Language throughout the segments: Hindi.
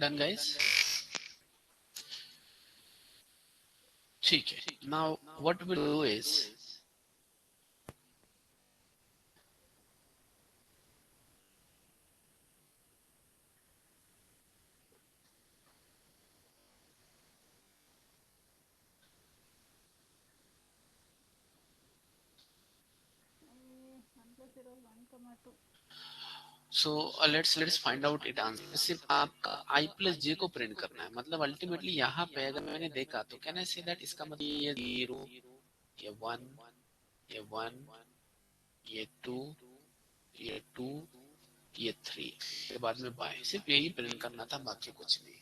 Done guys? ठीक है. Now what we do is so let's find out it answer. सिर्फ आपका i प्लस जे को प्रिंट करना है. मतलब अल्टीमेटली यहाँ पे अगर मैंने देखा तो कैन आई से दैट इसका मतलब ये 0, ये 1, ये 1, ये 2, ये 2, ये 3 के बाद में बाय. सिर्फ यही प्रिंट करना था, बाकी कुछ नहीं.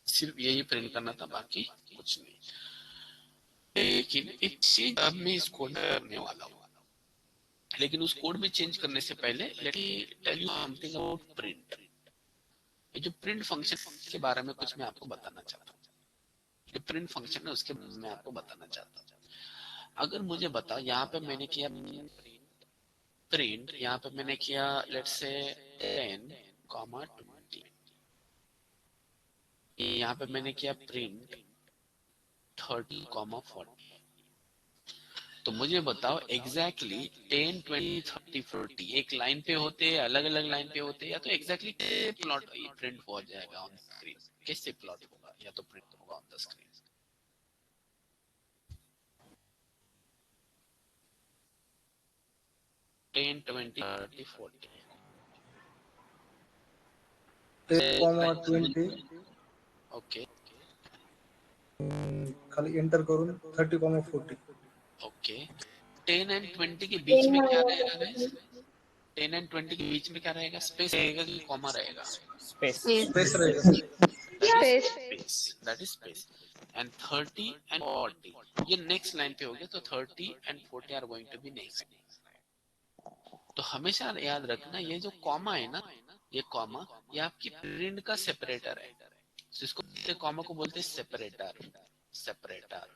सिर्फ यही प्रिंट करना था, बाकी कुछ नहीं. लेकिन एक चीज अब मैं इस कोड में करने वाला हूँ. लेकिन उस कोड में चेंज करने से पहले let me tell you something about print. ये जो प्रिंट फंक्शन के बारे में कुछ मैं आपको बताना चाहता हूँ. जो प्रिंट फंक्शन है उसके बारे में मैं आपको बताना चाहता हूँ. अगर मुझे बताओ यहाँ पे मैंने किया प्रिंट, यहाँ पे मैंने किया लेट्स से 10, 20. यहाँ पे मैंने किया प्रिंट 30, 40. तो मुझे बताओ एग्जैक्टली 10, 20, 30, 40 एक लाइन पे होते हैं, अलग अलग लाइन पे होते हैं, या तो एग्जैक्टली प्लॉट प्रिंट हो जाएगा ऑन स्क्रीन? कैसे प्लॉट होगा या तो प्रिंट होगा ऑन द स्क्रीन? 10, 20, 30, 40. 10,20 ओके खाली एंटर करून 30,40. ओके. 10 एंड 20 के बीच में क्या रहेगा गाइस? 10 एंड 20 के बीच में क्या रहेगा? स्पेस रहेगा कि कॉमा रहेगा? स्पेस स्पेस रहेगा. That is space. And 30 and 40 ये नेक्स्ट लाइन पे हो गया, तो 30 and 40 are going to be next. तो हमेशा याद रखना ये जो कॉमा है ना, ये कॉमा ये आपकी प्रिंट का सेपरेटर है. तो इसको कॉमा को बोलते हैं सेपरेटर. सेपरेटर.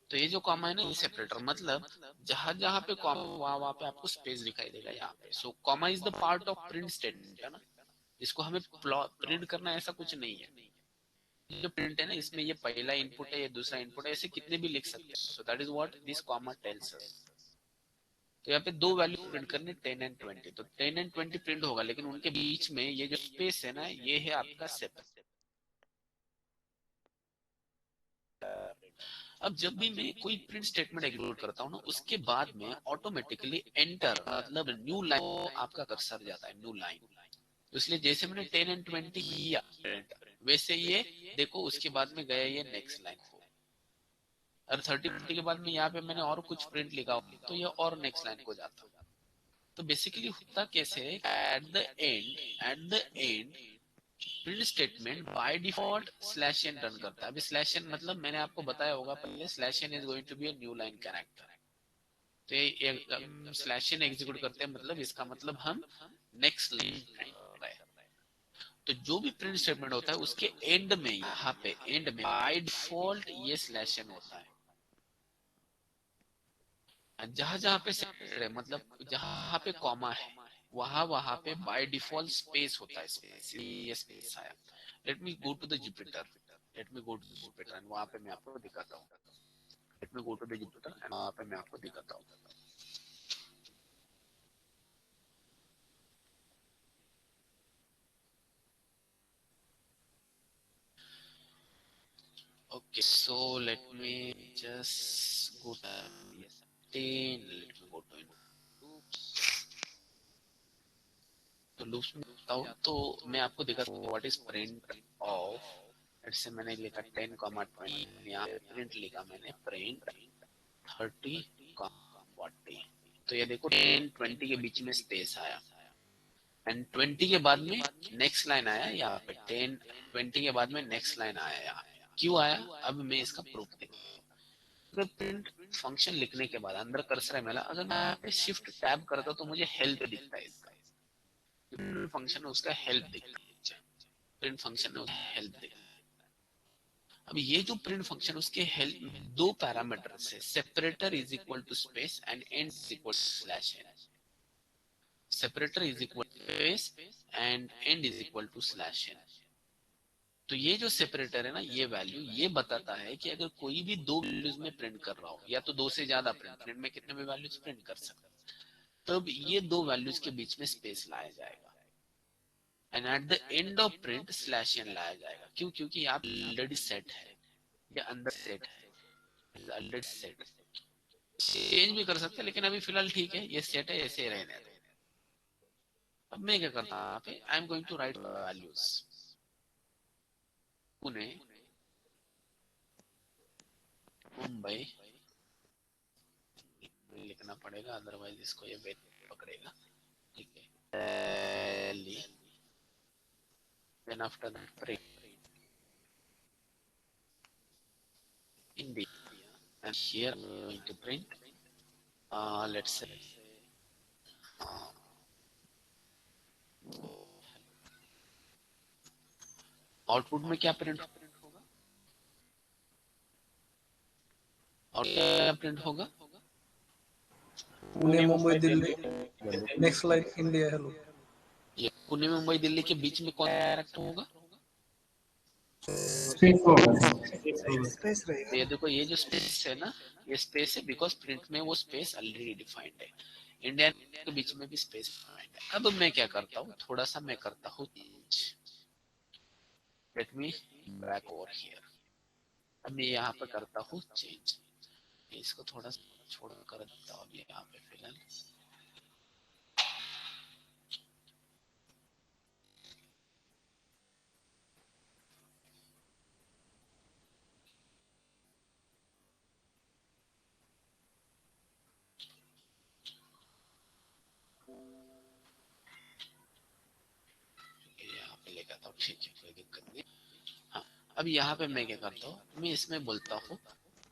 तो ये जो कॉमा है ना, ये सेपरेटर. मतलब जहां जहां पे कॉमा वहां पे आपको स्पेस दिखाई देगा यहाँ पे. सो comma is the part of print statement है ना. इसको हमें प्रिंट करना ऐसा कुछ नहीं है. जो प्रिंट है ना, इसमें ये पहला इनपुट है, ये दूसरा इनपुट है, ऐसे कितने भी लिख सकते हैं. So that is what this comma tells us. तो यहाँ पे दो वैल्यू प्रिंट करने 10 एंड 20. तो 10 एंड 20 प्रिंट होगा, लेकिन उनके बीच में ये जो स्पेस है ना, ये है आपका सेपरेटर. अब जब भी मैं कोई प्रिंट स्टेटमेंट एग्जीक्यूट करता हूँ ना, उसके बाद में ऑटोमेटिकली एंटर मतलब न्यू लाइन आपका कर्सर जाता है, न्यू लाइन. तो इसलिए जैसे मैंने 10 एंड 20 किया प्रिंट, वैसे ये देखो उसके बाद में गया ये नेक्स्ट लाइन को. और 30 के बाद में यहाँ पे मैंने और कुछ प्रिंट लिखा तो ये और नेक्स्ट लाइन को जाता. तो बेसिकली होता कैसे है, at the end print statement by default slash N run करता है. अभी स्लैश एन मतलब मैंने आपको बताया होगा पहले, slash N is going to be a new line character. तो ये स्लैश एन एग्जीक्यूट करते हैं, मतलब इसका मतलब हम नेक्स्ट लाइन प्रिंट कर रहे हैं. तो जो भी प्रिंट स्टेटमेंट होता है उसके एंड में, यहाँ पे एंड में बाय डिफॉल्ट ये स्लैश एन होता है. जहां जहां पे है, मतलब जहां पे कॉमा है वहां वहां पे बाय डिफॉल्ट स्पेस होता है. स्पेस, ये स्पेस आया. Let me go to the Jupyter. Let me go to Jupyter and वहां पे मैं आपको दिखाता हूँ. Let me go to the Jupyter and वहां पे मैं आपको दिखाता हूँ. Okay, so let me just go to 10. Let me go to loops. तो लूप्स में बताऊँ तो मैं आपको दिखाता हूँ व्हाट इज प्रिंट ऑफ. ऐसे मैंने लिखा 10, 20. यहाँ प्रिंट लिखा मैंने प्रिंट 30, 40. तो ये देखो 10, 20 के बीच में स्पेस आया एंड 20 के बाद में नेक्स्ट लाइन आया. यहाँ पे 10, 20 के बाद में नेक्स्ट लाइन आया. यहाँ क्यों आया, अब मैं इसका प्रूफ देखूँ. प्रिंट फंक्शन लिखने के बाद अंदर कर्सर है मेरा, अगर मैं यहाँ पे शिफ्ट टैब करता तो मुझे हेल्प दिखता है. इसका प्रिंट फंक्शन है उसका हेल्प दिखता है. प्रिंट फंक्शन है हेल्प दिखता है. अब ये जो प्रिंट फंक्शन उसके हेल्प में दो पैरामीटर है, separator is equal to space and end is equal to slash N. Separator is equal to space and end is equal to slash n. तो ये जो सेपरेटर है ना, ये वैल्यू ये बताता है कि अगर कोई भी दो वैल्यूज में प्रिंट कर रहा हो या तो दो से ज्यादा प्रिंट में कितने भी वैल्यूज प्रिंट कर सकते हैं, तब ये दो वैल्यूज के बीच में स्पेस लाया जाएगा and at the end of print slash N लाया जाएगा। क्यों? क्योंकि आप ऑलरेडी सेट है या अंदर सेट है, ऑलरेडी सेट चेंज भी कर सकते हैं, लेकिन अभी फिलहाल ठीक है, ये सेट है, ऐसे ही रहने दो। अब मैं क्या करता हूँ, यहाँ पे I am going to write values Pune, Mumbai लिखना पड़ेगा, अदरवाइज इसको ये वेट पकड़ेगा। ठीक है, Delhi, then after that print India, and here I'm going to print let's say output में क्या प्रिंट होगा, और क्या प्रिंट होगा, Pune Mumbai Delhi, next line India hello. ये पुणे मुंबई दिल्ली के बीच में कौन कैरेक्टर होगा, स्पेस होगा। स्पेस रहेगा। ये देखो, ये जो स्पेस है ना, ये स्पेस है बिकॉज प्रिंट में वो स्पेस ऑलरेडी डिफाइंड है, इंडिया के बीच में भी स्पेस डिफाइंड है। अब मैं क्या करता हूँ, थोड़ा सा मैं करता हूँ change, let me back over here. अब मैं यहाँ पे करता हूँ चेंज, इसको थोड़ा सा छोड़ कर देता हूँ यहाँ पे फिलहाल। यहाँ पे लेकर आता हूँ, ठीक है, कोई दिक्कत नहीं। हाँ, अब यहाँ पे मैं क्या करता हूँ, मैं इसमें बोलता हूँ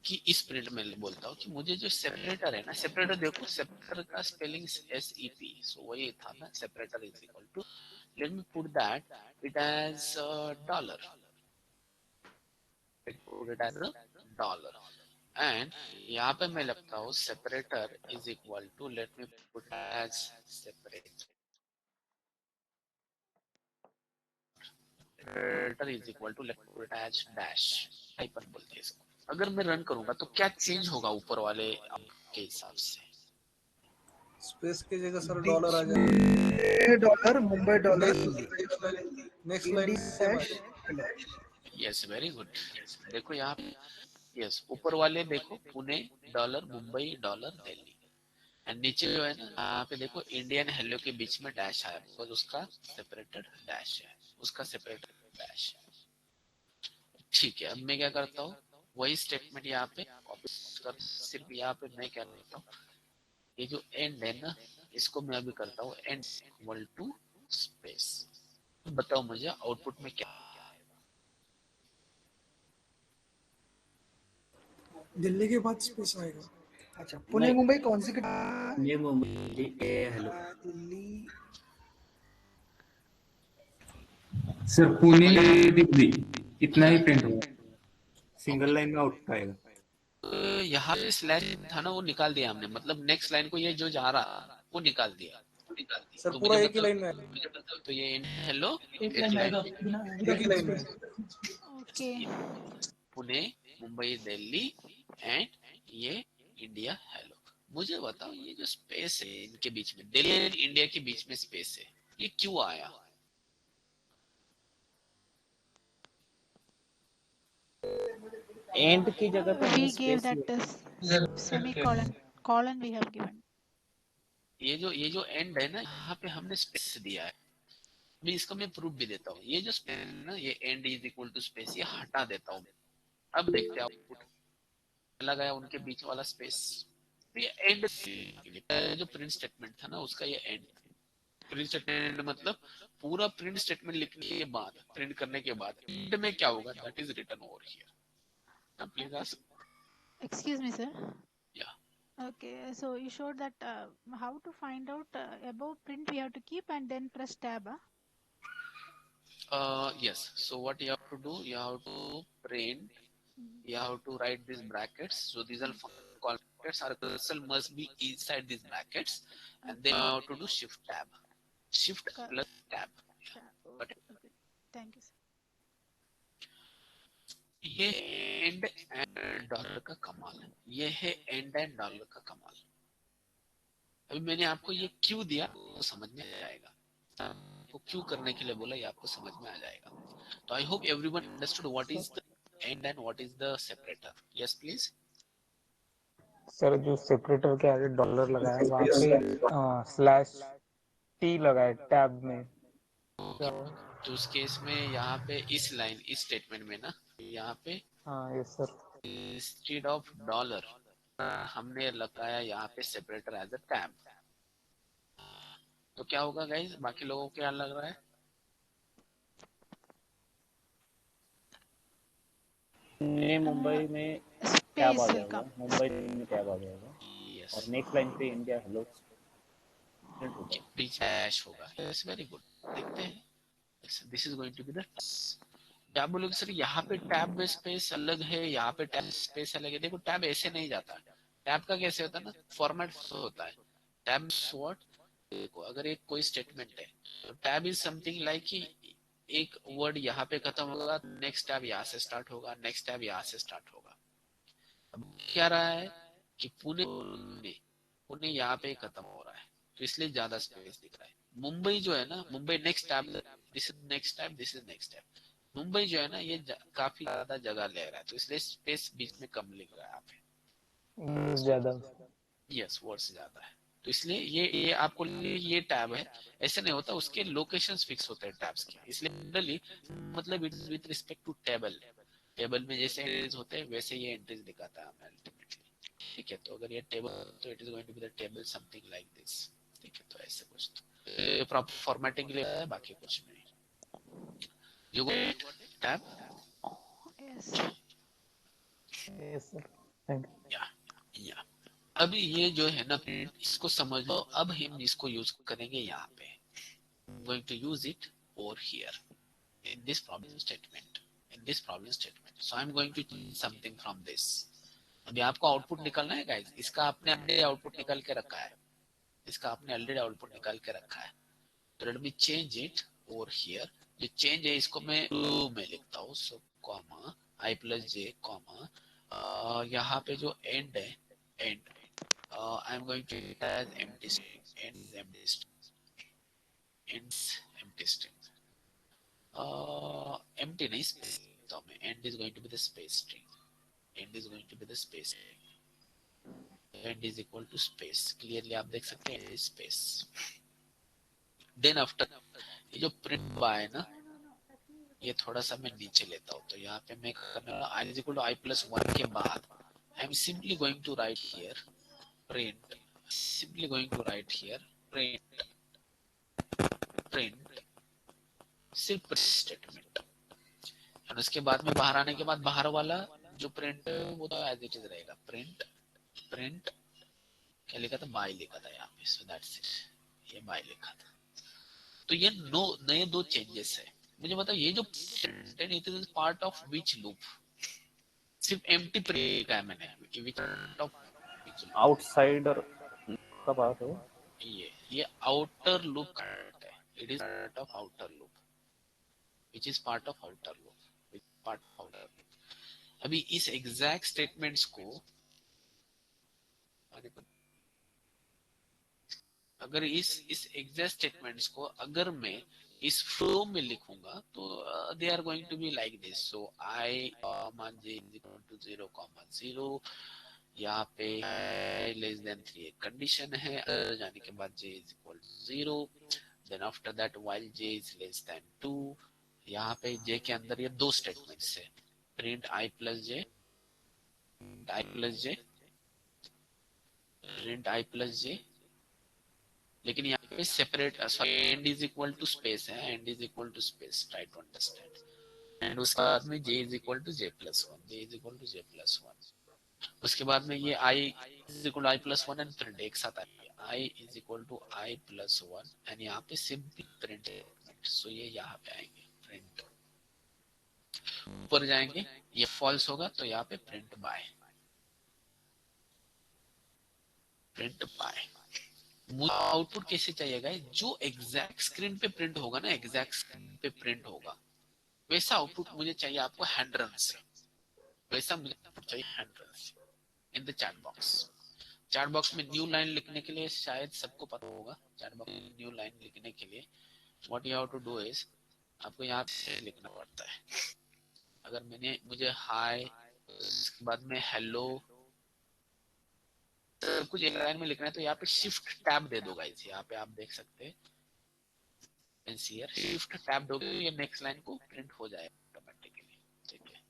कि इस प्रिंट में बोलता हूँ कि मुझे जो सेपरेटर है ना, सेपरेटर देखो, सेपरेटर का स्पेलिंग SEP, सो वही था ना, separator is equal to, let me put that it as dollar, put it as dollar, and यहाँ पे मैं लगता हूँ separator is equal to, let me put as separator is equal to, let me put as dash, hyphen बोलते हैं इसको। अगर मैं रन करूंगा तो क्या चेंज होगा ऊपर वाले के हिसाब से, स्पेस की जगह सर डॉलर आ जाएगा, dollar Mumbai dollar next line same आ इंडिया। Yes very good. देखो यहाँ पे, यस ऊपर वाले देखो, Pune dollar, Mumbai dollar, Delhi, and नीचे जो है ना, यहाँ पे देखो इंडियन हेलो के बीच में डैश आया, बिकॉज उसका सेपरेटेड डैश है, उसका सेपरेटेड डैश है। ठीक है, अब मैं क्या करता हूँ, वही स्टेटमेंट यहाँ पे कॉपी कर, सिर्फ यहाँ पे मैं क्या करता हूँ, ये जो एंड है ना, इसको मैं अभी करता हूँ एंड इक्वल टू स्पेस। बताओ मुझे आउटपुट में क्या आएगा, दिल्ली के बाद स्पेस आएगा। अच्छा, पुणे मुंबई कौन सी पुणे मुंबई हेलो दिल्ली, सर, पुणे दिल्ली इतना ही प्रिंट होगा, सिंगल लाइन में आउटपुट आएगा। यहाँ पे स्लैश था ना, वो निकाल दिया हमने, मतलब नेक्स्ट लाइन को ये जो जा रहा वो निकाल दिया। सर, तो पूरा मुझे एक ही लाइन में आएगा, बताओ, तो ये हेलो एक एक लाइन लाइन, एक ही लाइन में। ओके, पुणे मुंबई दिल्ली एंड ये इंडिया हेलो। मुझे बताओ, ये जो स्पेस है इनके बीच में, दिल्ली एंड इंडिया के बीच में स्पेस है, ये क्यों आया, एंड की जगह पे we हमें gave space that semicolon colon we have given. ये जो एंड है ना, यहाँ पे हमने स्पेस दिया है। अभी इसको मैं प्रूफ भी देता हूँ, ये जो स्पेस है ना, ये end is equal to space, ये हटा देता हूँ। अब देखते हैं आउटपुट, चला गया उनके बीच वाला स्पेस, तो ये एंड, जो प्रिंट स्टेटमेंट था ना उसका, ये एंड। प्रिंट स्टेटमेंट मतलब पूरा प्रिंट स्टेटमेंट लिखने के बाद, प्रिंट करने के बाद एंड में क्या होगा, that is written over here. Please Excuse me, sir. या Okay, so you showed that how to find out above print we have to keep and then press tab. yes, so what you have to do, you have to print, you have to write these brackets, so these are function call brackets, our cursor must be inside these brackets, and then you have to do shift tab, shift Cor- plus tab. Okay. Thank you, sir. ये एंड एंड डॉलर का कमाल है, ये है एंड एंड डॉलर का कमाल। अभी मैंने आपको ये क्यों दिया वो समझ में आ जाएगा, आपको क्यों करने के लिए बोला ये आपको समझ में आ जाएगा। तो I hope everyone understood what is the end and what is the separator. Yes please. Sir जो सेपरेटर के आगे डॉलर लगा है वहाँ पे स्लैश टी लगा है टैब में, क्या हुआ? तो उस केस में यहाँ पे इस लाइन इस स्टेटमेंट में ना यहाँ पे हाँ yes sir. Instead of dollar हमने लगाया यहाँ पे सेपरेटर एज अ टैब। तो क्या होगा गाइस, बाकी लोगों को क्या लग रहा है? मुंबई में टैब आ Space will जाएगा, come. मुंबई में टैब आ जाएगा यस, और नेक्स्ट लाइन पे इंडिया हेलो प्रिंट होगा। बीच डैश होगा। Yes, very good. देखते हैं, this is going to be the क्या बोलोगे सर, यहाँ पे टैब में स्पेस अलग है, यहाँ पे टैब स्पेस अलग है। देखो टैब ऐसे नहीं जाता, टैब का कैसे होता है ना, फॉर्मेट होता है। टैब व्हाट, देखो अगर एक कोई स्टेटमेंट है तो टैब इज समथिंग लाइक कि एक वर्ड यहाँ पे खत्म होगा, नेक्स्ट टैब यहाँ से स्टार्ट होगा, नेक्स्ट टैब यहाँ से स्टार्ट होगा। अब क्या रहा है कि पुणे पुणे यहाँ पे खत्म हो रहा है, तो इसलिए ज्यादा स्पेस दिख रहा है। मुंबई जो है ना, Mumbai next tab, this is next tab, this is next tab. Mumbai जो है ना ये काफी ज्यादा जगह ले रहा है, तो इसलिए स्पेस बीच में कम लिख रहा है यहाँ पे। ज्यादा। यस, वर्ड्स ज्यादा है, तो इसलिए ये आपको ये टैब है। ऐसे नहीं होता, उसके लोकेशंस फिक्स होते हैं टैब्स के, इसलिए जनरली मतलब it is with respect to table. Table में जैसे एंट्रीज होते हैं वैसे ये एंट्रीज दिखाता है हमें अल्टीमेटली। ठीक है, तो अगर ये टेबल तो it is going to be the table something like this. ठीक है, तो ऐसे कुछ तो प्रॉपर फॉर्मेटिंग के लिए है, बाकी कुछ नहीं। You got it tab? Yes. Yes sir, thank you. या अभी ये जो है ना, इसको समझ लो। अब हम इसको यूज करेंगे यहाँ पे, going to use it over here in this problem statement, in this problem statement. So I'm going to change something from this. अभी आपको आउटपुट निकालना है गाइस, इसका आपने ऑलरेडी आउटपुट निकाल के रखा है, इसका आपने ऑलरेडी आउटपुट निकाल के रखा है। तो let me change it over here. जो चेंज है इसको मैं में लिखता हूँ, so comma I plus J comma यहाँ पे जो एंड है, end I am going to as empty string, end is empty string, ends empty string. Empty नहीं, space तो मैं end is going to be the space string. End is going to be the space string. End is equal to space. Clearly आप देख सकते हैं space. Then after ये जो print by है ना, ये थोड़ा सा मैं नीचे लेता हूँ। तो यहाँ पे मैं करने वाला I is equal to I plus 1 के बाद I am simply going to write here print. Simply going to write here print. Print सिर्फ स्टेटमेंट, और उसके बाद में बाहर आने के बाद बाहर वाला जो प्रिंट है वो तो एज इट इज रहेगा। प्रिंट प्रिंट क्या लिखा था, बाय लिखा था यहाँ पे, सो दैट्स इट, ये बाय लिखा था। तो ये नए दो चेंजेस है। मुझे बताओ ये जो प्रिंट है it is part of which loop? सिर्फ एम्प्टी प्रिंट लिखा है मैंने, which of which loop? Outsider का बात है, ये आउटर लूप का है, it is part of outer loop, which is part of outer loop, which is part of outer loop. अभी इस एग्जैक्ट स्टेटमेंट्स को अगर इस एग्जैक्ट स्टेटमेंट्स को अगर मैं इस फ्लो में लिखूंगा तो they are going to be like this. So I comma J is equal to 0 comma 0, यहाँ पे लेस देन 3 एक कंडीशन है, अगर जाने के बाद J is equal to 0, then after that while J is less than 2। यहाँ पे जे के अंदर ये दो स्टेटमेंट्स है, print I plus J, I plus J, print I plus J, लेकिन यहाँ पे separate sorry end is equal to space है, end is equal to space, try to understand. And उसके बाद में J is equal to J plus 1, J is equal to J plus 1। उसके बाद में ये I is equal to I plus 1 and print एक साथ आएंगे, I is equal to I plus 1 and यहाँ पे सिंपली प्रिंट। सो ये यहाँ पे आएंगे प्रिंट, ऊपर जाएंगे ये फॉल्स होगा तो यहाँ पे प्रिंट बाय, प्रिंट बाय। मुझे आउटपुट कैसे चाहिए गाइस, जो एग्जैक्ट स्क्रीन पे प्रिंट होगा ना, एग्जैक्ट स्क्रीन पे प्रिंट होगा वैसा आउटपुट मुझे चाहिए आपको हैंड रन से, वैसा मुझे आउटपुट चाहिए हैंड रन से in the chat box. Chat box में न्यू लाइन लिखने के लिए शायद सबको पता होगा, चैट बॉक्स में न्यू लाइन लिखने के लिए what you have to do is आपको यहाँ पे लिखना पड़ता है। अगर मुझे हाय, उसके बाद में हेलो, सब कुछ एक लाइन में लिखना है तो यहाँ पे शिफ्ट टैब दे दो गाइस। यहाँ पे आप देख सकते हैं शिफ्ट टैब दोगे ये नेक्स्ट लाइन को प्रिंट हो जाए ऑटोमेटिकली। ठीक है,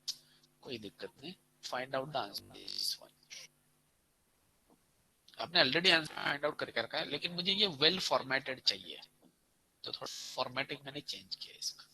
कोई दिक्कत नहीं। Find out the answer this one. आपने ऑलरेडी आंसर फाइंड आउट करके रखा है, लेकिन मुझे ये वेल फॉर्मेटेड चाहिए, तो थोड़ा फॉर्मेटिंग मैंने चेंज किया इसका।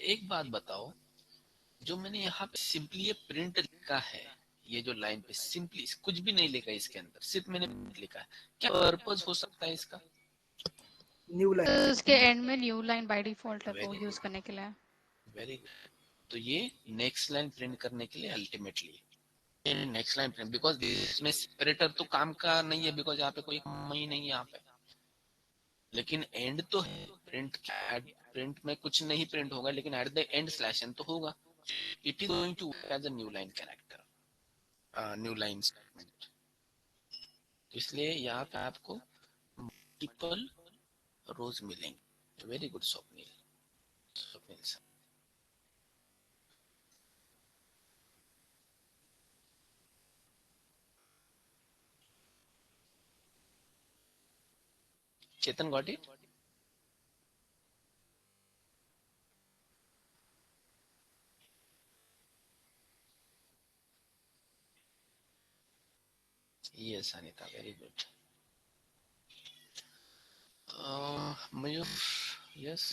एक बात बताओ, जो मैंने यहाँ पे सिंपली ये प्रिंट लिखा है, ये जो लाइन पे सिंपली कुछ भी नहीं लिखा है इसके अंदर, सिर्फ मैंने print लिखा है, क्या पर्पस हो सकता है इसका? न्यू तो लाइन। उसके एंड में न्यू लाइन बाय डिफॉल्ट है वो वेरी यूज गुड, करने के लिए। Very good. तो ये नेक्स्ट लाइन प्रिंट करने के लिए ultimately next line print, because इसमें सेपरेटर तो काम का नहीं है, बिकॉज यहाँ पे कोई काम ही नहीं है यहाँ पे, लेकिन एंड तो है। प्रिंट में कुछ नहीं प्रिंट होगा, लेकिन at the end slash N तो होगा। It is going to as a new line character, new line statement. इसलिए यहाँ पे आपको मल्टीपल रोज मिलेंगे। Very good Swapnil, Swapnil sir. Chetan got it? Yes, Anita, very good. Mayur, yes,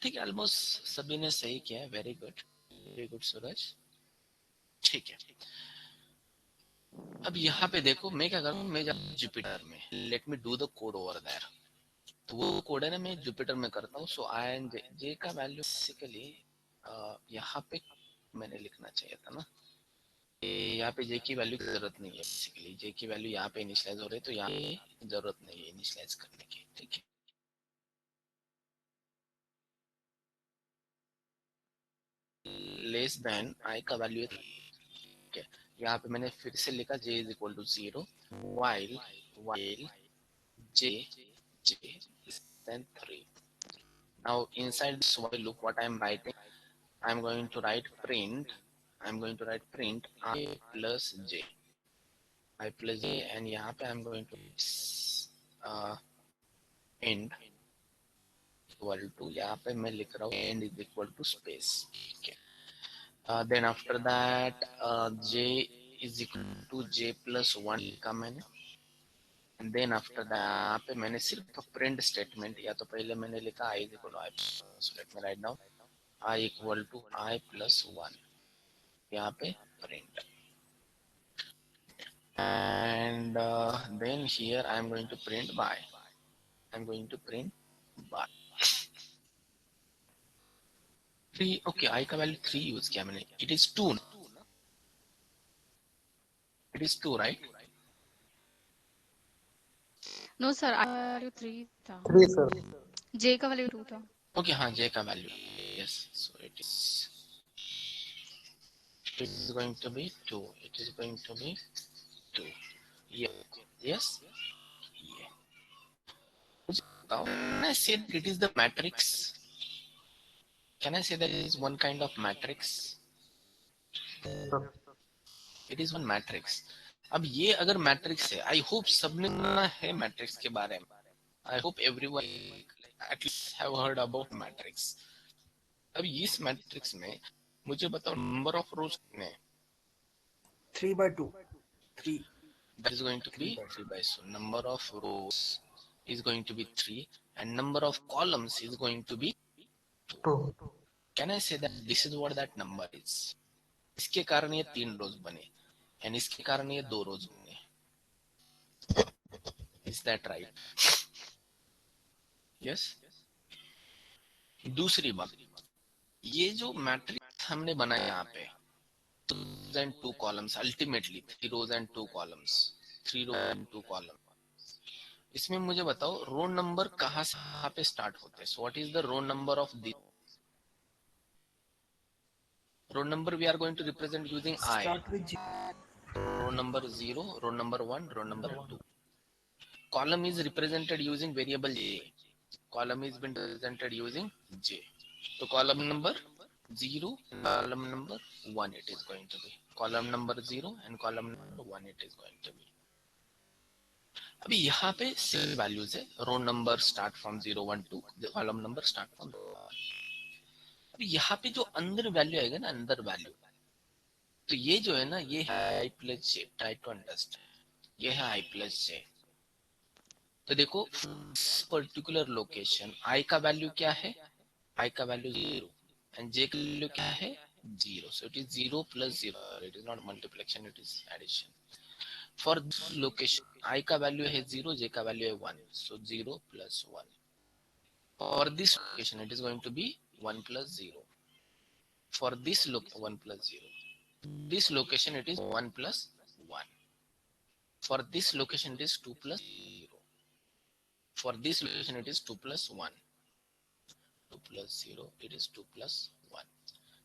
ठीक है, ऑलमोस्ट सभी ने सही किया है, वेरी गुड सूरज, ठीक है। अब यहाँ पे देखो, मैं क्या करूँ, मैं जाता हूँ जुपिटर में, let me do the code over there. तो वो कोड है ना, मैं जुपिटर में करता हूँ। सो आई एंड जे का वैल्यू बेसिकली यहाँ पे मैंने लिखना चाहिए था ना, यहाँ पे जे की वैल्यू की जरूरत नहीं है। बेसिकली जे की वैल्यू यहाँ पे इनिशियलाइज हो रही है, तो यहाँ पे जरूरत नहीं है इनिशियलाइज करने की, ठीक है। लेस देन आई का वैल्यू है, ठीक है। यहाँ पे मैंने फिर से लिखा j is equal to 0 while j is then 3. Now inside this while loop, what I am writing, I am going to write print I plus j, and यहाँ पे I am going to end equal to, यहाँ पे मैं लिख रहा हूँ end is equal to space, ठीक है। Then after that j is equal to j plus 1 लिखा मैंने। And then after that यहाँ पे मैंने सिर्फ प्रिंट स्टेटमेंट, या तो पहले मैंने लिखा i is equal to i, so let me write down I equal to i plus 1, यहाँ पे print, and then here I am going to print by, three, okay, I का वैल्यू 3 यूज किया मैंने, it is 2, right? No, sir. I का value 3 था. 3 sir. J का value 2 था. ओके, हाँ, जे का value, yes, so it is going to be 2, yes, yeah. Can I say that it is the matrix? Can I say that it is one kind of matrix? It is one matrix. अब ये अगर मैट्रिक्स है, आई होप सबने सुना है मैट्रिक्स के बारे में, I hope everyone at least have heard about matrix. अब इस मैट्रिक्स में मुझे बताओ नंबर ऑफ रोज कितने हैं? 3 by 2. 3. That is going to be 3 by, so number of rows is going to be 3 and number of columns is going to be 2. Can I say that this is what that number is? इसके कारण ये 3 रोज बने and इसके कारण ये 2 रोज बने। Is that right? Yes. दूसरी बात, ये जो मैट्रिक्स हमने बनाया यहाँ पे 2 and 2 columns, ultimately 3 rows and 2 columns, 3 rows and 2 columns, इसमें मुझे बताओ रो नंबर कहाँ से कहाँ पे स्टार्ट होते हैं? So what is the row number of this row number? We are going to represent using I. Start with 0. Row number 0, row number 1, row number 2। Column is represented using variable j, column is been represented using j। तो column number 0, column number 1 it is going to be, column number 0 and column number 1 it is going to be. अभी यहाँ पे सेम वैल्यूज है, row number start from 0 1 2, column number start from 1। अभी यहाँ पे जो अंदर वैल्यू आएगा ना, अंदर वैल्यू, तो ये जो है ना, ये है I plus J, try to understand, ये है आई प्लस जे। तो देखो पर्टिकुलर लोकेशन आई का वैल्यू क्या है? आई का वैल्यू 0 एंड जे का वैल्यू क्या है? 0, so it is 0 plus 0, it is not multiplication, it is addition. For this location, I का वैल्यू है 0, j का वैल्यू है 1, so 0 plus 1. For this location, it is going to be 1 plus 0. For this 1 plus 0. This location, it is 1 plus 1. For this location, it is 2 plus 0. For this location, it is 2 plus 1. 2 plus 0, it is 2 plus 1.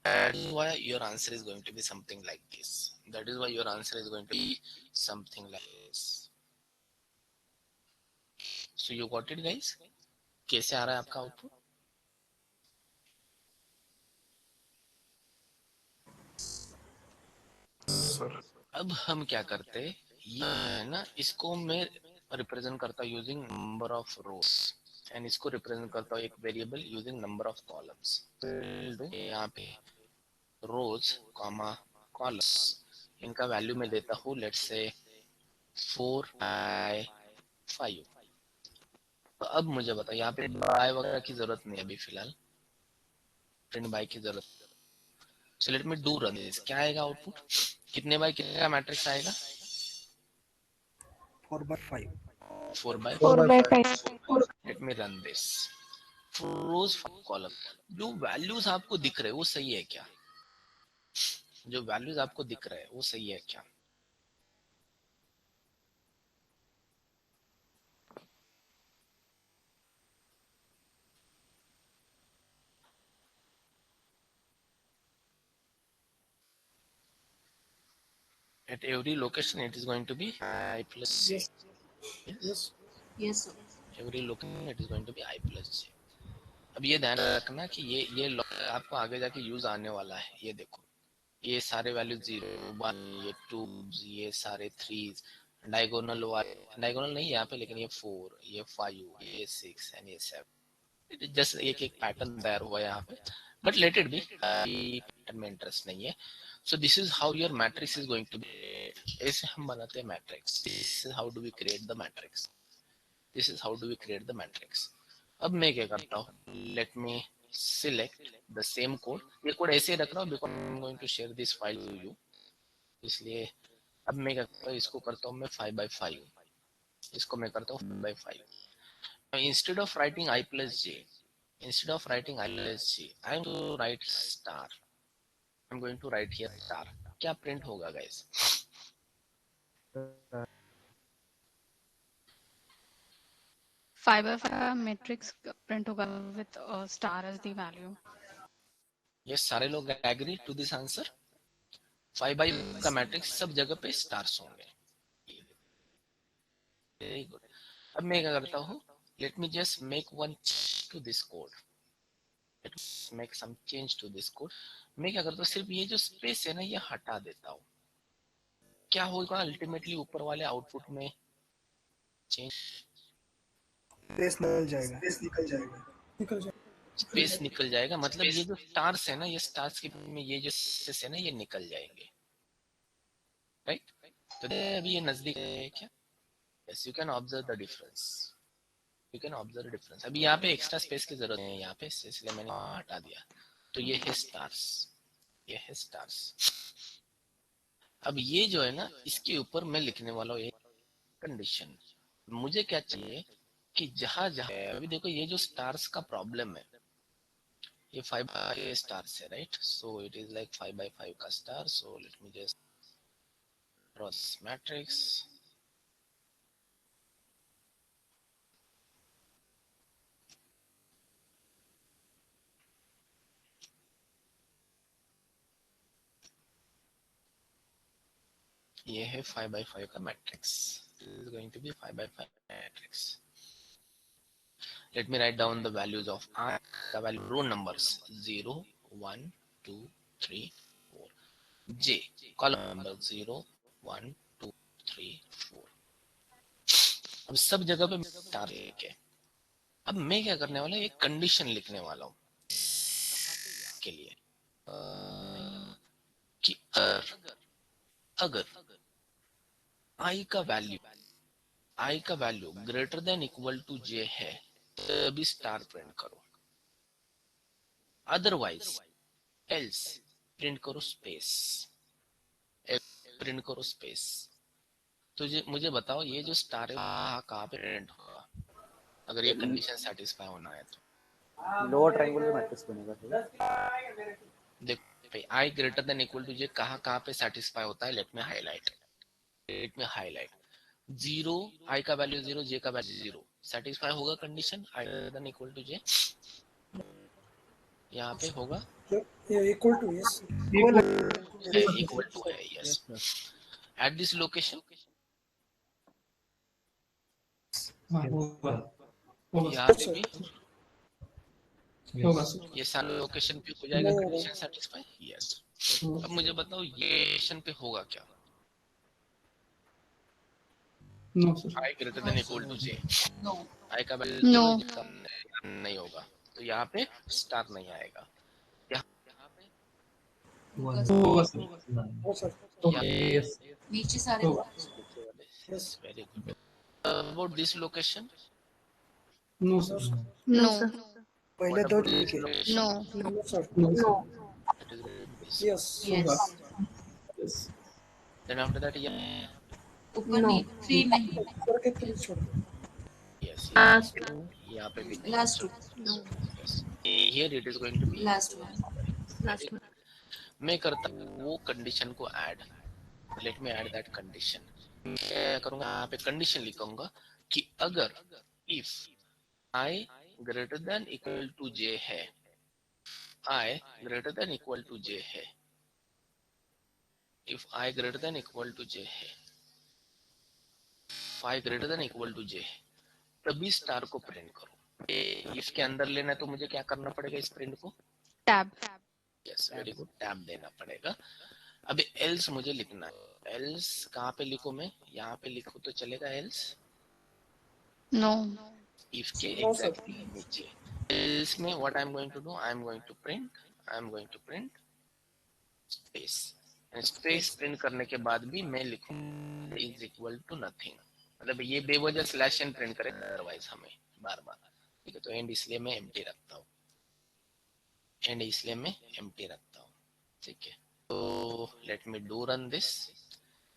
That is why your answer is going to be something like this. That is why your answer is going to be something like this. So you got it, guys? कैसे आ रहा है आपका आउटपुट? अब हम क्या करते हैं, ये है ना, इसको मैं रिप्रेजेंट करता हूँ using number of rose and इसको रिप्रेजेंट करता हूँ एक variable using number of columns. यहाँ पे रोज कॉमा कॉलम्स इनका वैल्यू मैं देता हूँ लेट्स से 4 by 5। तो अब मुझे बताओ यहाँ पे बाय वगैरह की जरूरत नहीं है अभी फिलहाल, प्रिंट बाय की जरूरत। सो let me do run this. क्या आएगा आउटपुट, कितने बाय कितने का मैट्रिक्स आएगा? 4/5 4 by 4 by 5 let me run this. Rows column, जो वैल्यूज आपको दिख रहे हैं वो सही है क्या? जो वैल्यूज आपको दिख रहे हैं वो सही है क्या? At every location it is going to be I plus j. Yes Yes, sir. Every location it is going to be I plus j. अब ये ध्यान रखना कि ये आपको आगे जाके यूज आने वाला है। ये देखो ये सारे वैल्यू 0 1 ये 2 ये सारे 3 डायगोनल डायगोनल नहीं यहाँ पे, लेकिन ये 4 ये 5 ये 6 एंड ये 7 जस्ट एक एक पैटर्न तैयार हुआ यहाँ पे, but let it be, pattern में इंटरेस्ट नहीं है। So this is how your matrix is going to be. ऐसे हम बनाते हैं matrix. This is how do we create the matrix. This is how do we create the matrix. अब मैं क्या करता हूँ, let me select the same code. ये कोड ऐसे ही रख रहा हूँ because I am going to share this file to you, इसलिए अब मैं क्या करता हूँ, इसको करता हूँ मैं 5/5, इसको मैं करता हूँ 5/5। Instead of writing I plus j, instead of writing I plus j, I am going to write star. I am going to write here star. क्या प्रिंट होगा गाइस? 5/5 matrix print होगा with star as the value. ये सारे लोग एग्री टू दिस आंसर? 5/5 का मैट्रिक्स सब जगह पे स्टार्स होंगे। Very good. अब मैं क्या करता हूँ, let me just make one to this code, make some change to this code. मैं क्या करता हूँ, सिर्फ ये जो स्पेस है ना ये हटा देता हूँ। क्या होगा अल्टीमेटली ऊपर वाले आउटपुट में चेंज, स्पेस निकल जाएगा स्पेस निकल जाएगा। मतलब ये जो स्टार्स है ना, ये स्टार्स के में ये जो स्पेस है ना ये निकल जाएंगे, राइट? तो अभी ये नजदीक है क्या? Yes, you can observe the difference, you can observe difference. अभी यहाँ पे एक्स्ट्रा स्पेस की जरूरत है यहाँ पे, इसलिए मैंने हटा दिया। तो ये है स्टार्स, ये है स्टार्स। अब ये जो है ना इसके ऊपर मैं लिखने वाला हूँ एक कंडीशन। मुझे क्या चाहिए कि जहां जहां अभी देखो ये जो स्टार्स का प्रॉब्लम है, ये 5/5 स्टार्स है, right? So it is like 5/5 का star. So let me just cross matrix. ये है 5/5 का matrix, is going to be 5/5 matrix. Let me write down the values of R, the value row numbers 0 1 2 3 4, J column number 0 1 2 3 4। अब सब जगह पे स्टार लेके अब मैं क्या करने वाला हूँ, एक कंडीशन लिखने वाला हूँ के लिए कि अगर I का value greater than equal to J है तभी स्टार प्रिंट करो, अदरवाइज एल्स प्रिंट करो स्पेस, प्रिंट करो स्पेस। तो मुझे बताओ ये जो स्टार है कहाँ पे प्रिंट होगा अगर ये कंडीशन सेटिस्फाई होना है तो? लोअर ट्रायंगुलर मैट्रिक्स बनेगा। देखो भाई I greater than equal to J कहाँ पे सेटिस्फाई होता है, लेट मी हाईलाइट, 0 I का वैल्यू 0 J का वैल्यू 0 सेटिस्फाई होगा condition I greater than equal to J, यहाँ पे होगा equal to yes equal to है, यस। एट दिस लोकेशन यहाँ पे भी ये सारे लोकेशन पे हो जाएगा कंडीशन सेटिस्फाई, यस। अब मुझे बताओ ये लोकेशन पे होगा क्या? No sir. I greater than equal to J, I का वैल्यू No. नहीं होगा तो यहाँ पे स्टार नहीं आएगा। यहाँ पे होगा सर। हो सर। होगा। यस नीचे सारे होगा। Yes. Very good. About this location, no no sir. Sir. No. पहले what दो about ठीक this है। location? No. No sir. No sir. It is going to be this yes. one. होगा। Yes yes. Then after that, yeah, ऊपर नहीं 3 नहीं ऊपर के 3 छोड़ दो। yes, yes. यहाँ पे भी नहीं। Last two Yes. Here it is going to be last one very good. मैं करता हूँ वो कंडीशन को add, let me add that condition. क्या करूँगा, यहाँ पे कंडीशन लिखूंगा कि अगर if I greater than equal to J है, I greater than equal to J है, if I greater than equal to J है, I greater than equal to J है, तभी स्टार को प्रिंट करो। इसके अंदर लेना है तो मुझे क्या करना पड़ेगा इस प्रिंट को? Tab. Yes, very good, tab देना पड़ेगा। अभी एल्स मुझे लिखना है। एल्स कहाँ पे लिखूं मैं? यहाँ पे लिखूं तो चलेगा एल्स? No. इफ के No, sir. एग्जैक्टली नीचे एल्स में what I am going to do, I am going to print space, and space print करने के बाद भी मैं लिखूं इज इक्वल टू नथिंग, मतलब ये बेवजह स्लैश एन प्रिंट करेगा अदरवाइज हमें बार बार। ठीक है, तो एंड इसलिए मैं एम्प्टी रखता हूँ, एंड इसलिए मैं एम्प्टी रखता हूँ। ठीक है, तो let me do run this.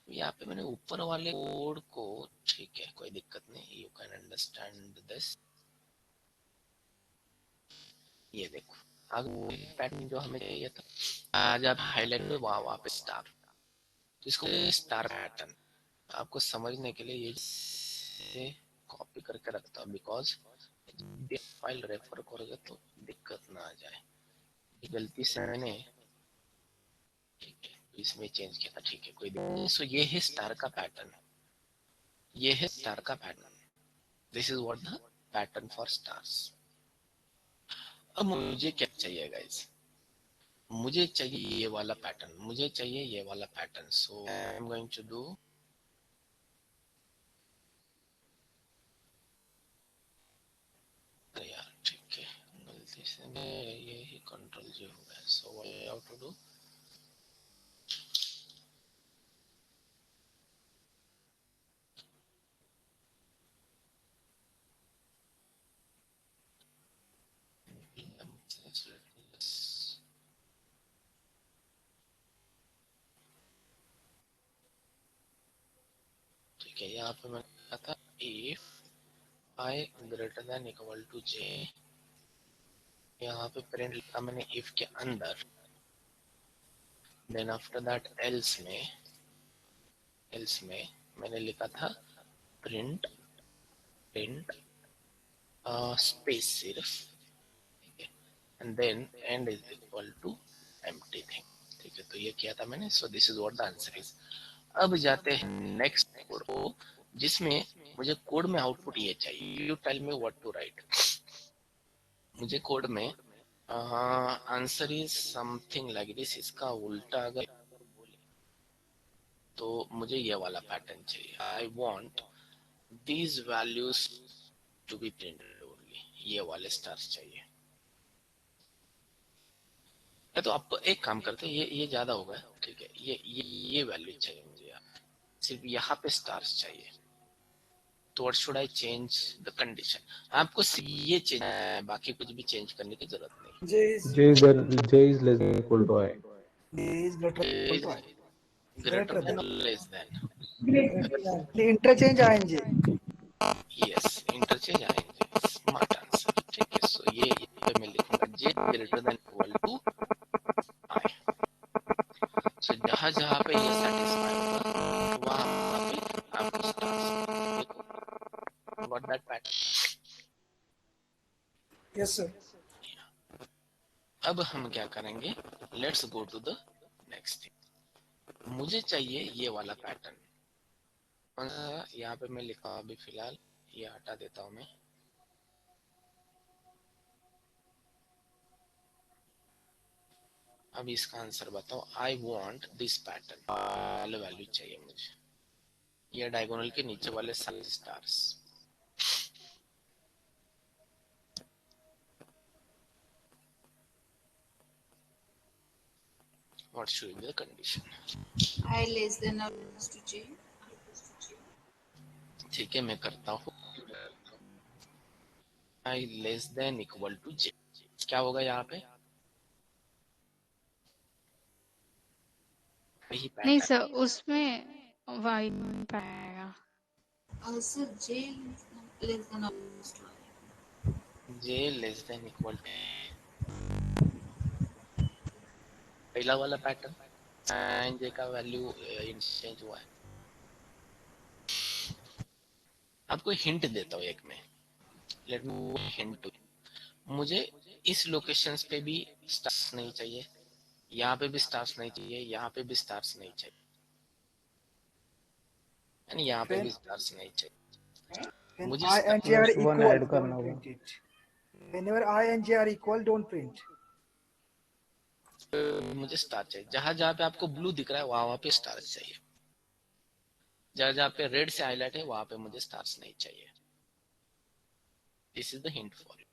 यहाँ पे मैंने ऊपर वाले कोड को, ठीक है कोई दिक्कत नहीं, यू कैन अंडरस्टैंड दिस। ये देखो आगे पैटर्न जो हमें चाहिए था, आज आप हाईलाइट में वहाँ पे स्टार, तो इसको स्टार पैटर्न आपको समझने के लिए ये कॉपी करके रखता हूँ, बिकॉज फाइल रेफर करोगे तो दिक्कत ना आ जाए। गलती से मैंने, ठीक है, इसमें चेंज किया था, ठीक है कोई दिक्कत नहीं। सो ये है स्टार का पैटर्न, ये है स्टार का pattern, this is what the pattern for stars. अब मुझे क्या चाहिए गाइस? मुझे चाहिए ये वाला पैटर्न, मुझे चाहिए ये वाला pattern. So I am going to do, यार ठीक है गलती से ये ही कंट्रोल जी हो गया। So what I have to do, ठीक है, यहाँ पे मैंने कहा था if I greater than equal to J, यहाँ पे प्रिंट लिखा मैंने इफ के अंदर, देन आफ्टर दैट एल्स में मैंने लिखा था प्रिंट प्रिंट स्पेस सिर्फ, ठीक है, and then end is equal to empty thing. ठीक है, तो ये किया था मैंने। So this is what the answer is. अब जाते हैं नेक्स्ट कोड को, जिसमें मुझे कोड में आउटपुट ये चाहिए। You tell me what to write. मुझे कोड में answer is something like this, इसका उल्टा अगर बोले तो मुझे ये वाला पैटर्न चाहिए। I want these values to be printed only, ये वाले स्टार्स चाहिए। तो आप एक काम करते हैं, ये ज्यादा हो गया, ठीक है, ये वैल्यू चाहिए मुझे यार, सिर्फ यहाँ पे स्टार्स चाहिए। तो what should I change the condition? आपको सिर्फ ये चेंज, बाकी कुछ भी चेंज करने की जरूरत नहीं। J is less than equal to I. is greater equal to I. Greater than और less than, Greater than. Interchange आएंगे। यस इंटरचेंज आएंगे, स्मार्ट आंसर। ठीक है, सो ये पे मैं लिखूंगा J greater than equal to I. So जहां जहां पे ये सेटिस्फाई होगा वहां पे आपको स्टार्स देखो what that pattern. Yes sir. अब हम क्या करेंगे, let's go to the next thing. मुझे चाहिए ये वाला पैटर्न, यहाँ पे मैं लिखा अभी फिलहाल, ये हटा देता हूं मैं। अब इसका आंसर बताओ। आई वांट दिस पैटर्न, वाला वैल्यू चाहिए मुझे। या डायगोनल के नीचे वाले सारे stars. What should be the condition? I less than or equals to J. ठीक है, मैं करता हूँ I less than equal to J। क्या होगा यहाँ पे? यही नहीं पैटर्न। सर, उसमें वाई नहीं पाएगा। Also J less than or equals to I. J less than equal to पहला वाला पैटर्न साइन J का वैल्यू इंटरचेंज हुआ है। आपको हिंट देता हूँ एक में, लेट मी हिंट। मुझे इस लोकेशंस पे भी स्टार्स नहीं चाहिए, यहाँ पे भी स्टार्स नहीं चाहिए, यहाँ पे भी स्टार्स नहीं चाहिए, यानी यहाँ पे भी स्टार्स नहीं चाहिए। When मुझे I and J are बस वन equal, ऐड करना don't होगा। print it. Whenever I and J are equal, don't print. मुझे स्टार चाहिए। जहां जहां पे आपको ब्लू दिख रहा है वहां वहां पे स्टार्स चाहिए, जहां जहां पे रेड से हाईलाइट है वहां पे मुझे स्टार्स नहीं चाहिए। This is the hint for you.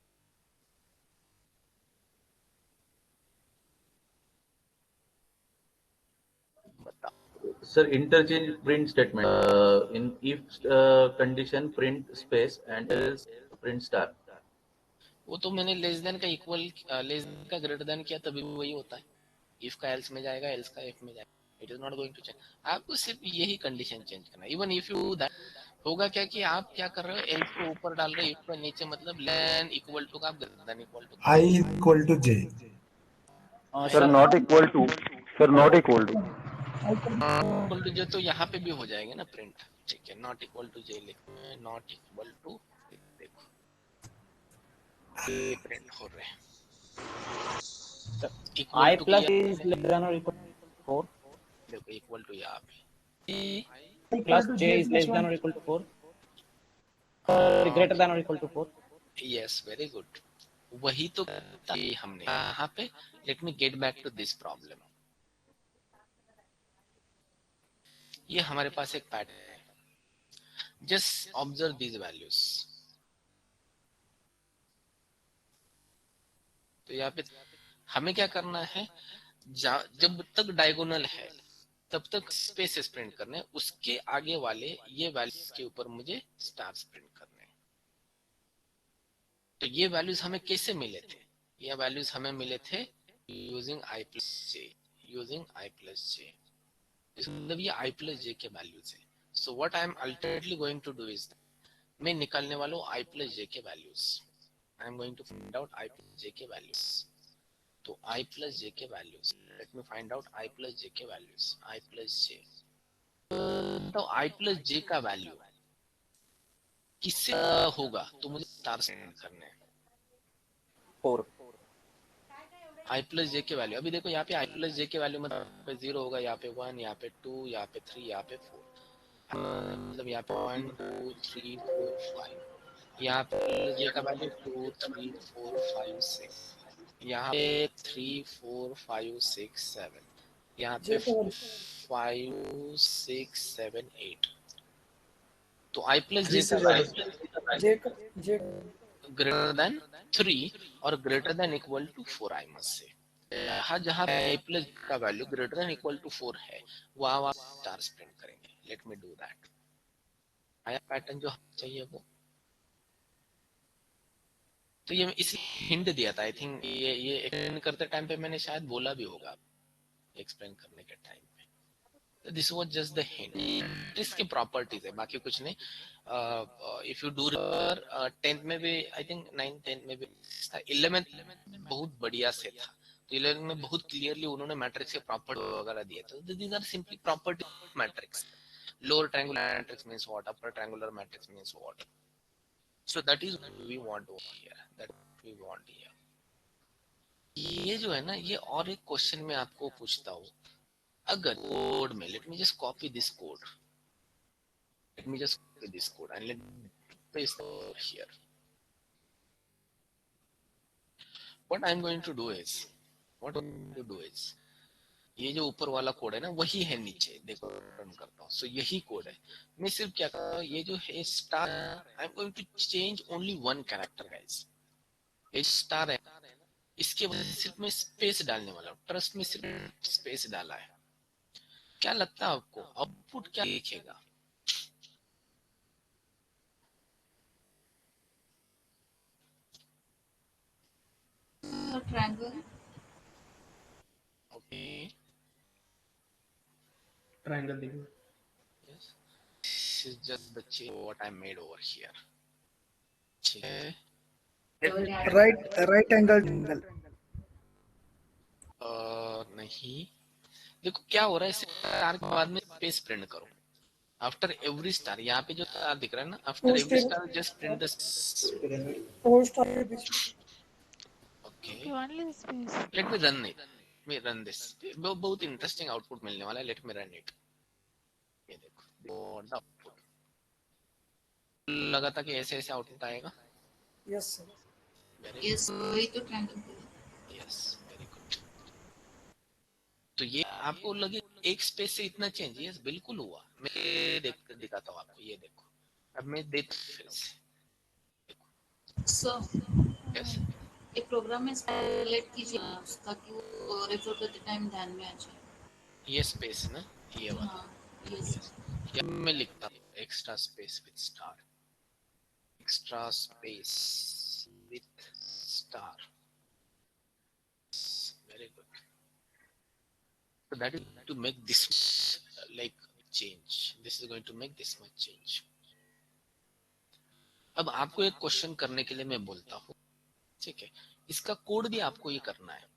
बताओ। Sir, interchange print statement. In if condition, print space and else print star. वो तो मैंने लेस देन का इक्वल, लेस देन का ग्रेटर देन किया तभी वही होता है। इफ का एल्स में जाएगा, एल्स का इफ में जाएगा। It is not going to change. आपको सिर्फ यही कंडीशन चेंज करना है। इवन इफ यू दैट होगा क्या कि आप क्या कर रहे हो, एल्स को ऊपर डाल रहे हो, इफ को नीचे, मतलब लेन इक्वल टू का आप greater than equal to. I equal to J. Sir, not equal to. Sir, not equal to. Equal to J तो यहाँ पे भी हो जाएगा ना प्रिंट। ठीक है, नॉट इक्वल टू जे लिख, नॉट इक्वल टू, देखो ये प्रिंट हो रहे हैं। I plus is less than or equal to 4. देखो इक्वल टू यहाँ पे Plus J is less than or equal to 4. Greater than or equal to 4. Yes, very good. वही तो ये हमने यहाँ पे। Let me get back to this problem. ये हमारे पास एक पैटर्न है, जस्ट ऑब्जर्व दीज वैल्यूज। तो यहाँ पे हमें क्या करना है, जब तक डायगोनल है तब तक स्पेसेस प्रिंट करने हैं, उसके आगे वाले ये वैल्यूज के ऊपर मुझे स्टार्स प्रिंट करने हैं। तो ये वैल्यूज हमें कैसे मिले थे? ये वैल्यूज हमें मिले थे using I plus J, using I plus J. मतलब ये आई प्लस जे के वैल्यूज है। So what I am alternately going to do is, मैं निकालने वाला हूँ आई प्लस जे के values. I am going to find out I plus J के वैल्यूज। तो आई प्लस जे के values, let me find out I plus J के वैल्यूज। आई प्लस जे, तो आई प्लस जे का वैल्यू किससे होगा, तो मुझे स्टार सेंड करने हैं। 4. आई प्लस जे के वैल्यू, अभी देखो यहाँ पे आई प्लस जे के वैल्यू मतलब 0 होगा, यहाँ पे 1, यहाँ पे 2, यहाँ पे 3, यहाँ पे 4, मतलब यहाँ पे 1 2 3 4 5, यहाँ पे जे का वैल्यू 2 3 4 5 6, यहाँ पे 3 4 5 6 7, यहाँ पे 5 6 7 8। तो आई प्लस जे का वैल्यू J ग्रेटर देन 3 और greater than equal to 4 I must say. जहाँ जहाँ आई प्लस का value greater than equal to 4 है वहाँ वहाँ स्टार्स प्रिंट करेंगे। Let me do that. आया पैटर्न जो चाहिए वो। तो ये इस हिंट दिया था, आई थिंक ये एक्सप्लेन करते टाइम पे मैंने शायद बोला भी होगा, एक्सप्लेन करने के टाइम पे। This was just the hint. इसकी प्रॉपर्टीज है, बाकी कुछ नहीं। इफ यू डू 10th में भी, आई थिंक 9th 10th में भी था, 11th बहुत बढ़िया से था। तो 11th में बहुत क्लियरली उन्होंने मैट्रिक्स के प्रॉपर्टी वगैरह दिए थे। तो these are simply property matrix. Lower triangular matrix means what, upper triangular matrix means what. So that is what we want over here. That we want here. ये जो है ना, ये और एक क्वेश्चन में आपको पूछता हूँ, अगर कोड में, let me just copy this code. Let me just copy this code and let me paste it here. What I'm going to do is, ये जो ऊपर वाला कोड है ना वही है नीचे, देखो रन करता हूँ। सो यही कोड है। मैं सिर्फ क्या करता हूँ, ये जो है star, I am going to change only one character guys. ये स्टार है, इसके वजह से सिर्फ मैं स्पेस डालने वाला हूँ। ट्रस्ट में सिर्फ स्पेस डाला है। क्या लगता है आपको आउटपुट क्या दिखेगा? ट्रायंगल। ओके, ट्रायंगल देखो। yes, this is just the change what I made over here। ठीक है, राइट एंगल ट्रायंगल। नहीं, देखो क्या हो रहा है, स्टार के बाद में स्पेस प्रिंट करो आफ्टर एवरी स्टार। यहाँ पे जो स्टार दिख रहा है ना, after post every star just print the. Post के बीच में। Okay, Okay, only space. Late me run it, me run this. बहुत इंटरेस्टिंग आउटपुट मिलने वाला है, लेट मी रन इट। ये देखो आउटपुट, लगा था कि ऐसे ऐसे आउटपुट आएगा। Yes sir. वेरी यस, वही तो ट्रायंगल। Yes, very good. तो ये आपको लगे एक स्पेस से इतना चेंज? यस बिल्कुल हुआ। मैं दिखाता हूँ आपको, ये देखो। अब मैं देख फिर से, सो यस एक प्रोग्राम में सेलेक्ट कीजिए ताकि वो रेफर करते टाइम ध्यान में आ जाए। ये स्पेस ना, ये वाला। हाँ, यस। यस, या मैं लिखता हूँ extra space with star, extra space with star. Very good. So that is to make this like change. This is going to make this much change. अब आपको एक क्वेश्चन करने के लिए मैं बोलता हूँ, ठीक है? इसका कोड भी आपको ये करना है।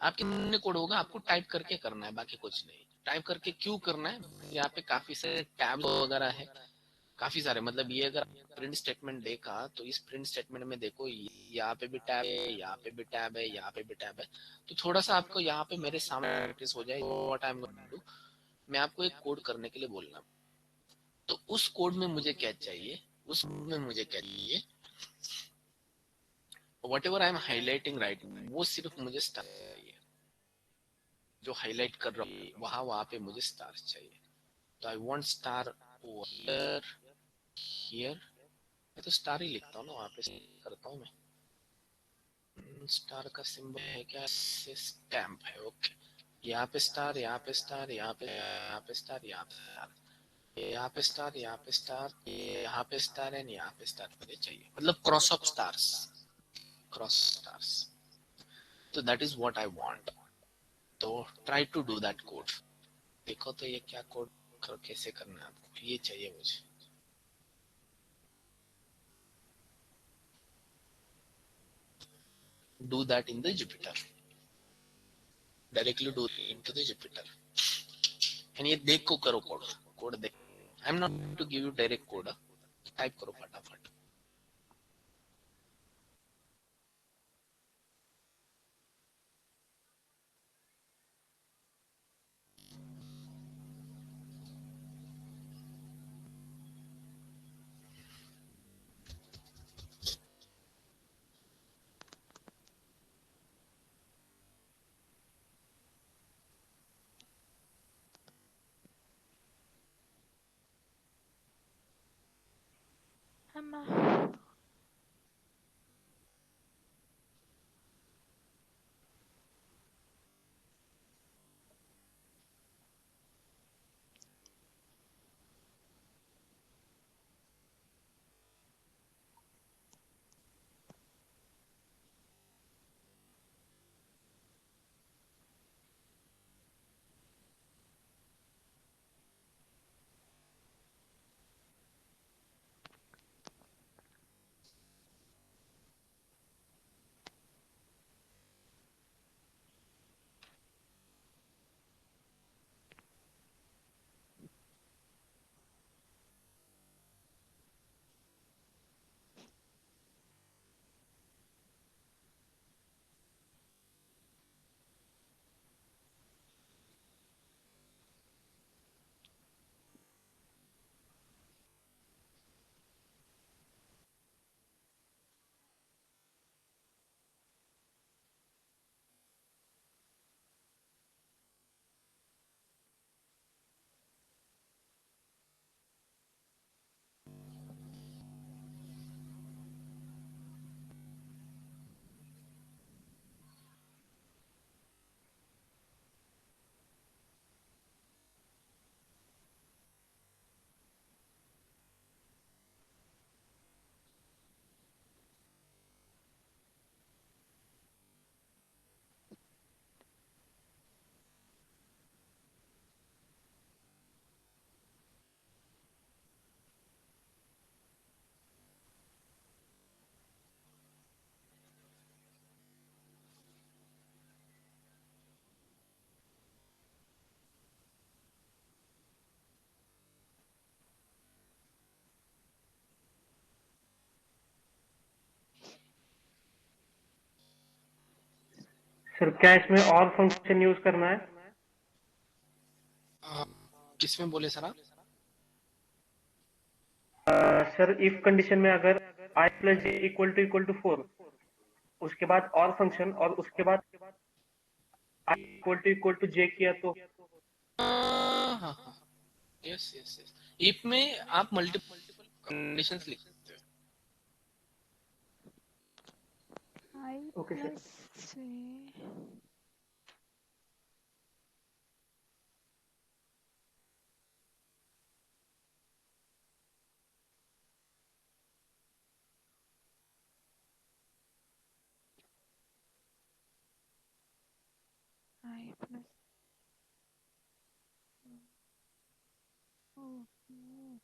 आपके सामने कोड होगा, आपको टाइप करके करना है, बाकी कुछ नहीं। टाइप करके क्यों करना है? यहाँ पे काफी सारे टैब वगैरह है, काफी सारे। मतलब ये अगर प्रिंट स्टेटमेंट देखा तो इस प्रिंट स्टेटमेंट में देखो, यहाँ पे भी टैब है, यहाँ पे भी टैब है, यहाँ पे भी टैब है। तो थोड़ा सा आपको यहाँ पे मेरे सामने प्रैक्टिस हो जाए। What I am going to do, मैं आपको एक कोड करने के लिए बोलना। तो उस कोड में मुझे क्या चाहिए, उस कोड में मुझे क्या चाहिए, what ever I am highlighting right, वो सिर्फ मुझे स्टार चाहिए। जो हाईलाइट कर रहा हूँ वहां पे मुझे स्टार चाहिए। तो I want star over here. मैं तो स्टार ही लिखता हूँ ना, वहां पे करता हूँ मैं। स्टार का सिंबल है क्या? स्टैम्प है। ओके, यहाँ पे स्टार, यहाँ पे स्टार, यहाँ पे स्टार, यहाँ पे स्टार, यहाँ पे स्टार, यहाँ पे स्टार, यहाँ पे स्टार एंड यहाँ पे स्टार मुझे चाहिए। मतलब cross of stars, cross stars. तो that is what I want. तो try to do that code. देखो तो ये क्या कोड कैसे करना है आपको, ये चाहिए मुझे। Do that in the Jupyter. Directly do into the Jupyter. And ये देख को करो कोड, कोड देख। I am not to give you direct code, type करो फटाफट। Amma. सर क्या इसमें और फंक्शन यूज करना है? किसमें बोले सर आप? सर इफ कंडीशन में अगर i plus J equal to 4, उसके बाद और फंक्शन और उसके बाद i इक्वल टू जे किया तो हाँ, यस यस यस। इफ में आप मल्टीपल कंडीशंस लिख सकते हो। I okay sir. plus J. I plus. Oh, no.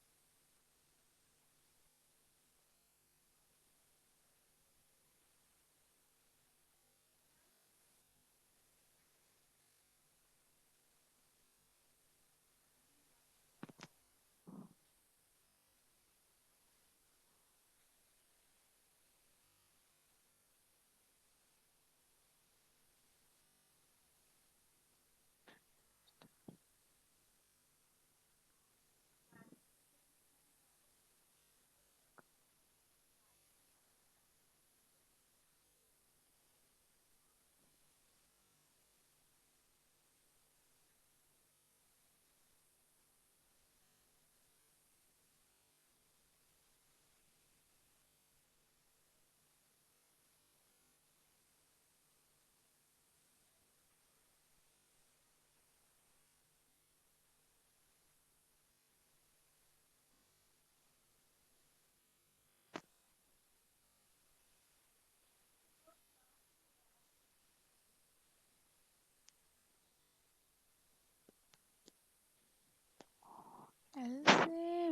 Else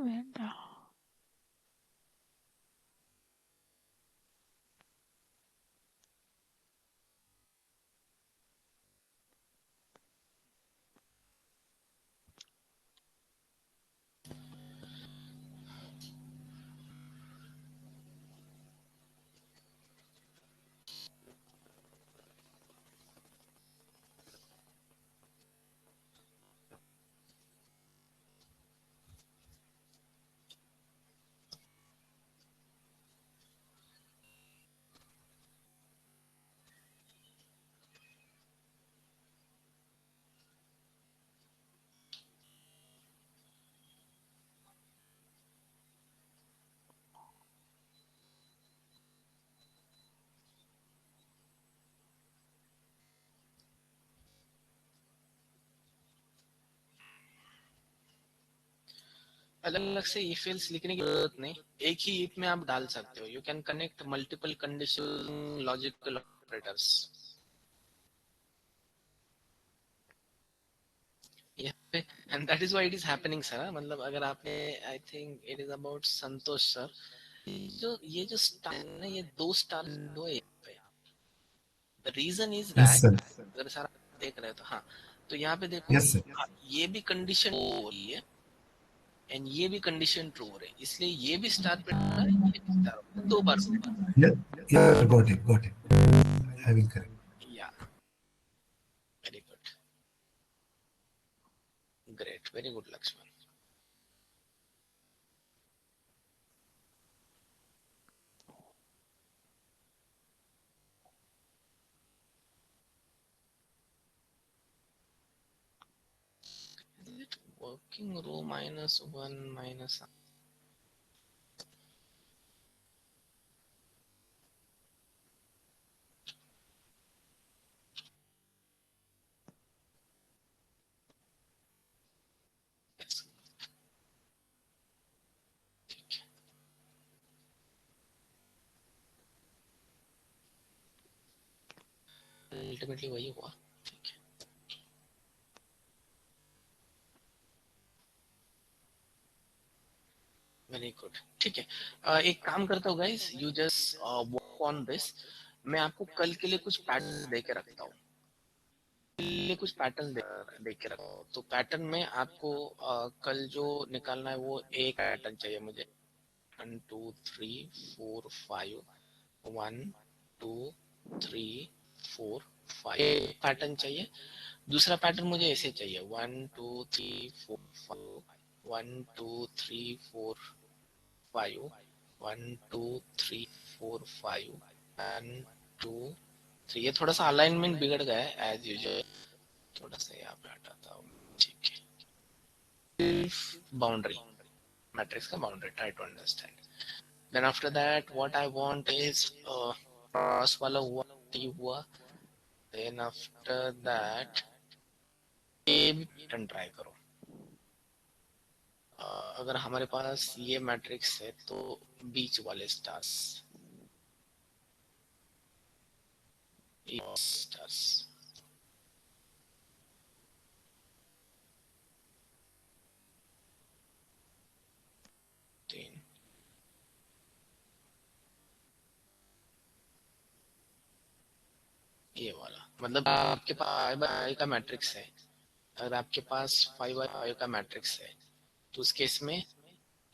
went. अलग अलग से if else लिखने की जरूरत नहीं, एक ही if में आप डाल सकते हो। You can connect multiple condition logical operators. And that is why it is happening sir. मतलब अगर आपने, I think it is about Santosh sir, ये जो स्टार ना, ये 2 स्टार लो है यहाँ पे। The reason is Yes, that, sir. अगर सर आप देख रहे हो तो, हाँ, तो यहाँ पे देखो, Yes, sir. ये भी कंडीशन हो रही है एंड ये भी कंडीशन ट्रू हो रही है, इसलिए ये भी स्टार प्रिंट हो रहा है, ये भी स्टार हो रहा है, 2 बार प्रिंट हो रहा Yeah, yeah, got it, got it. I will correct. है। या very good, great, very good Laxman. Is it working row -1 minus? Yes. ठीक है, अल्टीमेटली वही हुआ। ठीक है, वेरी गुड। ठीक है, एक काम करता हूँ guys, you just work on this. मैं आपको कल के लिए कुछ पैटर्न दे के रखता हूँ, लिए कुछ पैटर्न दे के रखा हूँ। तो पैटर्न में आपको कल जो निकालना है वो एक पैटर्न चाहिए मुझे। 1 2 3 4 5, 1 2 3 4 5 पैटर्न चाहिए। दूसरा पैटर्न मुझे ऐसे चाहिए 1 2 3 4 5 1 2 3 4 5 1 2 3 4 5 1 2 3। ये थोड़ा सा अलाइनमेंट बिगड़ गया है एज यूजुअल, थोड़ा सा यहाँ पे हटाता हूँ। ठीक है, बाउंड्री मैट्रिक्स का boundary, try to understand. Then after that what I want is cross वाला हुआ। देन आफ्टर दैट ये भी पैटर्न ट्राई करो। अगर हमारे पास ये मैट्रिक्स है तो बीच वाले स्टार्स तीन, ये वाला, मतलब आपके पास 5x5 का मैट्रिक्स है। अगर आपके पास 5x5 का मैट्रिक्स है तो उस केस में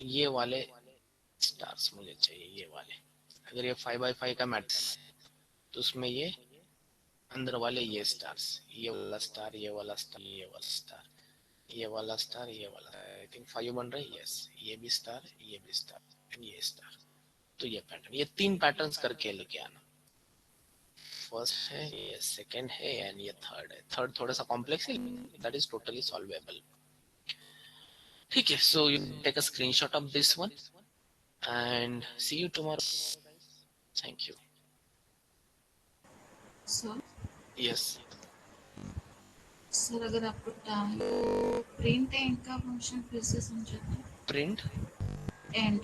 ये वाले स्टार्स मुझे चाहिए, ये वाले। अगर ये 5x5 का मैट्रिक्स तो उसमें ये अंदर वाले ये स्टार्स, ये वाला स्टार, ये वाला स्टार, ये वाला स्टार, ये वाला स्टार, ये वाला, आई थिंक 5 बन रहा है। यस, ये भी स्टार, ये भी स्टार, ये स्टार। तो ये पैटर्न, ये 3 पैटर्न्स करके लेके आना। फर्स्ट है, ये सेकंड है एंड ये थर्ड है। थर्ड थोड़ा सा कॉम्प्लेक्स है, दैट इज टोटली सॉल्वेबल। ठीक है, so you take a screenshot of this one and see you tomorrow. Thank you. Sir yes sir, अगर आपको टाइम तो प्रिंट एंड का फंक्शन फिर से समझाते हैं। Print and